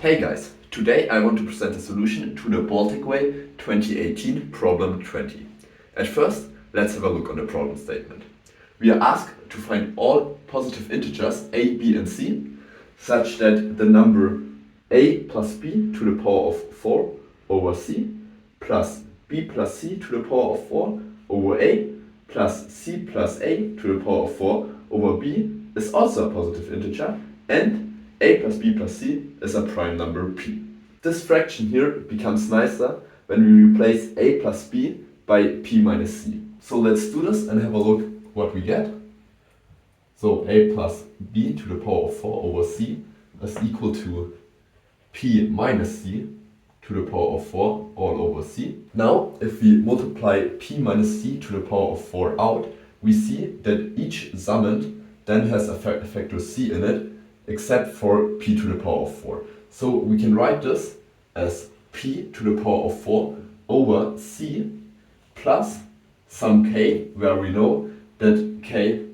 Hey guys, today I want to present a solution to the Baltic Way 2018 problem 20. At first, let's have a look on the problem statement. We are asked to find all positive integers a, b and c such that the number a plus b to the power of 4 over c plus b plus c to the power of 4 over a plus c plus a to the power of 4 over b is also a positive integer, and a plus b plus c is a prime number p. This fraction here becomes nicer when we replace a plus b by p minus c. So let's do this and have a look what we get. So a plus b to the power of 4 over c is equal to p minus c to the power of 4 all over c. Now if we multiply p minus c to the power of 4 out, we see that each summand then has a factor c in it, except for p to the power of 4. So we can write this as p to the power of 4 over c plus some k, where we know that k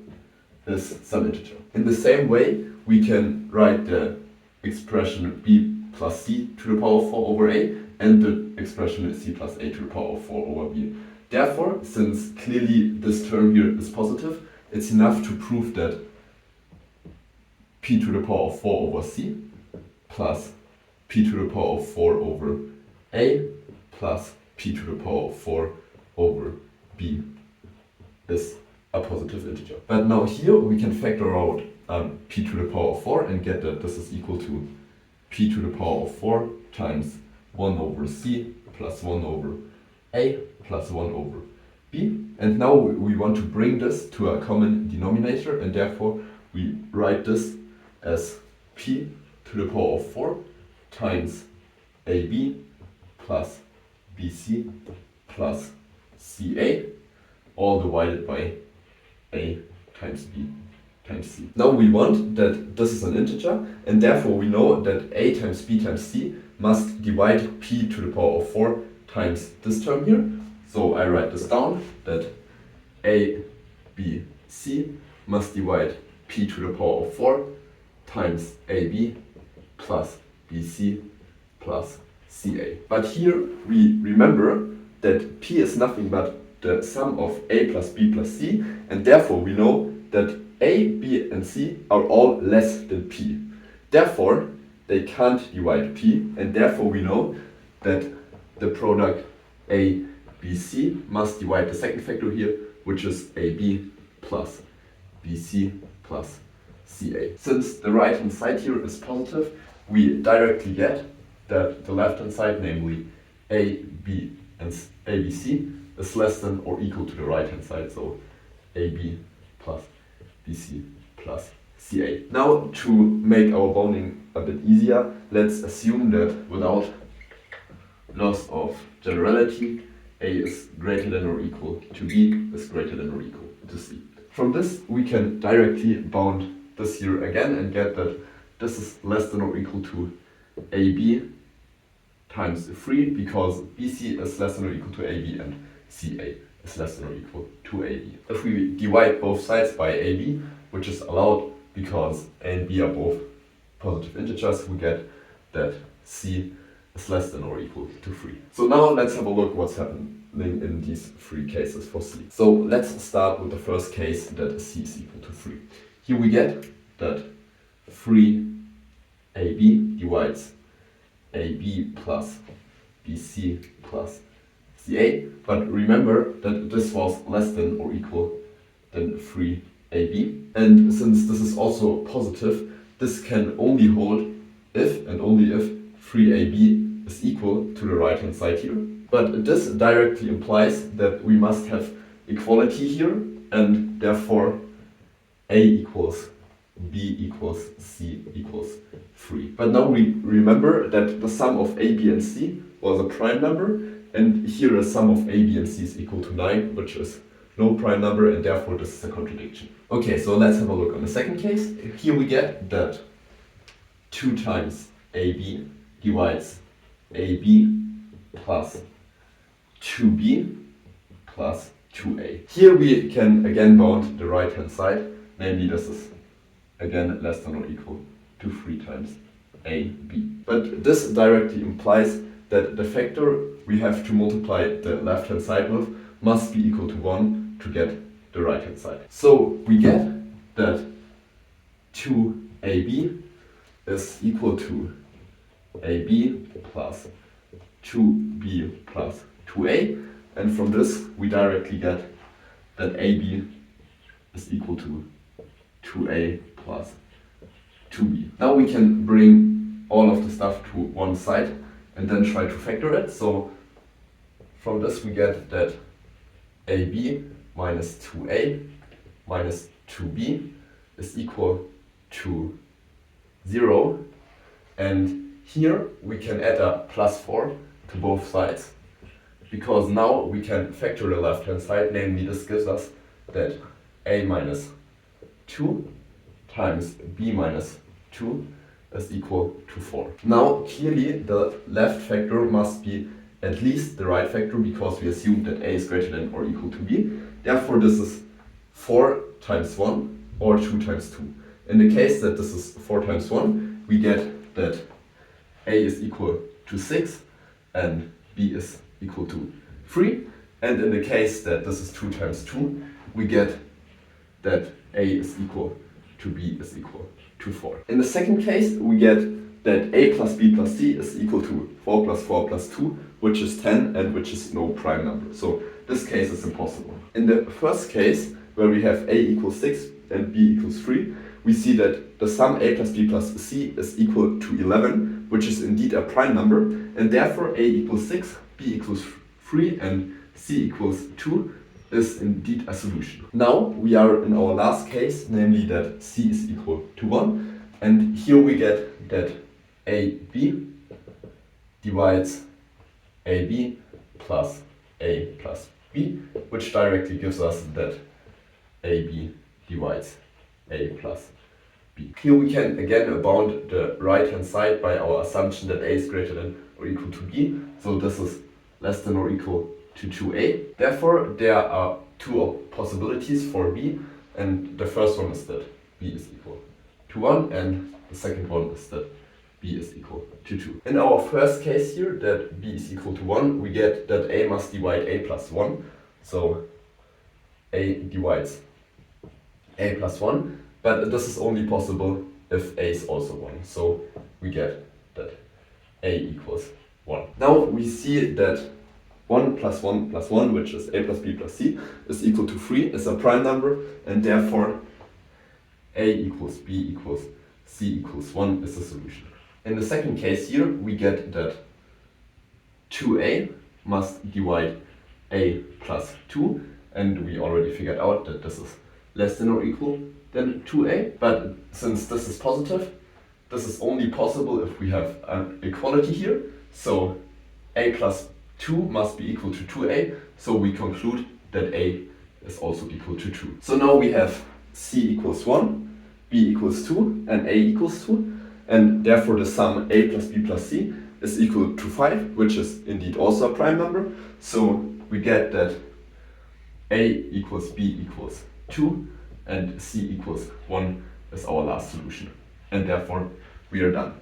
is some integer. In the same way, we can write the expression b plus c to the power of 4 over a and the expression c plus a to the power of 4 over b. Therefore, since clearly this term here is positive, it's enough to prove that p to the power of 4 over c plus p to the power of 4 over a plus p to the power of 4 over b is a positive integer. But now here we can factor out p to the power of 4 and get that this is equal to p to the power of 4 times 1 over c plus 1 over a plus 1 over b. And now we want to bring this to a common denominator, and therefore we write this as p to the power of 4 times ab plus bc plus ca, all divided by a times b times c. Now we want that this is an integer, and therefore we know that a times b times c must divide p to the power of 4 times this term here. So I write this down, that a, b, c must divide p to the power of 4 times ab plus bc plus ca. But here we remember that p is nothing but the sum of a plus b plus c, and therefore we know that a, b and c are all less than p. Therefore they can't divide p, and therefore we know that the product a, b, c must divide the second factor here, which is ab plus bc plus ca. Since the right hand side here is positive, we directly get that the left hand side, namely a, b and abc, is less than or equal to the right hand side, so ab plus bc plus ca. Now to make our bounding a bit easier, let's assume that without loss of generality, a is greater than or equal to b is greater than or equal to c. From this we can directly bound this here again and get that this is less than or equal to ab times 3, because bc is less than or equal to ab and ca is less than or equal to ab. If we divide both sides by ab, which is allowed because a and b are both positive integers, we get that c is less than or equal to 3. So now let's have a look what's happening in these three cases for c. So let's start with the first case, that c is equal to 3. Here we get that 3ab divides ab plus bc plus ca, but remember that this was less than or equal than 3ab, and since this is also positive, this can only hold if and only if 3ab is equal to the right hand side here. But this directly implies that we must have equality here, and therefore a equals b equals c equals 3. But now we remember that the sum of a, b and c was a prime number, and here the sum of a, b and c is equal to 9, which is no prime number, and therefore this is a contradiction. Okay, so let's have a look on the second case. Here we get that 2 times ab divides ab plus 2b plus 2a. Here we can again bound the right hand side, namely this is again less than or equal to 3 times AB. But this directly implies that the factor we have to multiply the left hand side with must be equal to 1 to get the right hand side. So we get that 2AB is equal to AB plus 2B plus 2A, and from this we directly get that AB is equal to 2A plus 2B. Now we can bring all of the stuff to one side and then try to factor it. So from this we get that AB minus 2A minus 2B is equal to 0, and here we can add a plus 4 to both sides, because now we can factor the left hand side, namely this gives us that A minus 2 times B minus 2 is equal to 4. Now clearly the left factor must be at least the right factor, because we assume that A is greater than or equal to B. Therefore this is 4 times 1 or 2 times 2. In the case that this is 4 times 1, we get that A is equal to 6 and B is equal to 3. And in the case that this is 2 times 2, we get that A is equal to B is equal to 4. In the second case, we get that A plus B plus C is equal to 4 plus 4 plus 2, which is 10 and which is no prime number. So this case is impossible. In the first case, where we have A equals 6 and B equals 3, we see that the sum A plus B plus C is equal to 11, which is indeed a prime number, and therefore A equals 6, B equals 3, and C equals 2 is indeed a solution. Now we are in our last case, namely that C is equal to 1, and here we get that AB divides AB plus A plus B, which directly gives us that AB divides A plus B. Here we can again bound the right hand side by our assumption that A is greater than or equal to B, so this is less than or equal to 2A. Therefore there are two possibilities for B, and the first one is that B is equal to 1, and the second one is that B is equal to 2. In our first case here, that B is equal to 1, we get that A must divide A plus 1, so A divides A plus 1, but this is only possible if A is also 1, so we get that A equals 1. Now we see that 1 plus 1 plus 1, which is A plus B plus C, is equal to 3, is a prime number, and therefore A equals B equals C equals 1 is the solution. In the second case here, we get that 2A must divide A plus 2, and we already figured out that this is less than or equal than 2A, but since this is positive, this is only possible if we have an equality here, so A plus 2 must be equal to 2A, so we conclude that A is also equal to 2. So now we have C equals 1, B equals 2, and A equals 2, and therefore the sum A plus B plus C is equal to 5, which is indeed also a prime number, so we get that A equals B equals 2, and C equals 1 is our last solution, and therefore we are done.